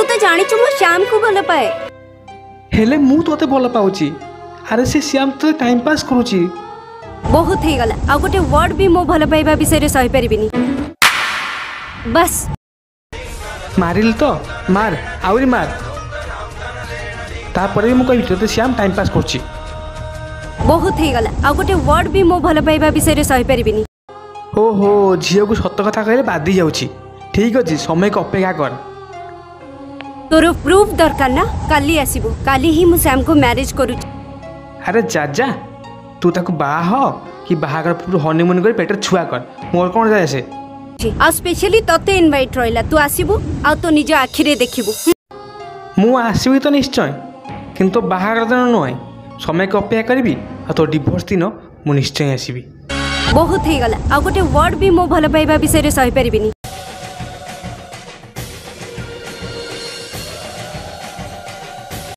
तो जानी मु श्याम को भल पाए हेले मु तोते भल पाउची अरे से श्याम तो टाइम पास करूची बहुत ही गला आ गोटे वर्ड भी मो भल पाइबा विषय रे सही परिबिनी बस मारिल तो मार आउरी मार तापर भी मु कहि तो श्याम टाइम पास करची बहुत ही गला आ गोटे वर्ड भी मो भल पाइबा विषय रे सही परिबिनी ओहो झील को सत कथा कहले बादी जाउची ठीक अछि समय को अपेक्षा कर तोर प्रूफ दरकार ना काली आसीबो काली ही मु श्याम को मैरिज करू अरे जा तू ताको बाह कि बाहागर पूरा हनीमून कर पेटर छुआ कर मोर कोन जाय से आ स्पेशली तते इनवाइट रहिला तू आसीबो आ तो निज आखिरे देखिबो मु आसीबी तो निश्चय किंतु बाहागर दिन नय समय को अपेक्षा करबी आ तो डिवोर्स दिन मु निश्चय आसीबी बहुत ही गला आ गोटे वर्ड भी मो भल पाइबा विषय रे सही परिबिनी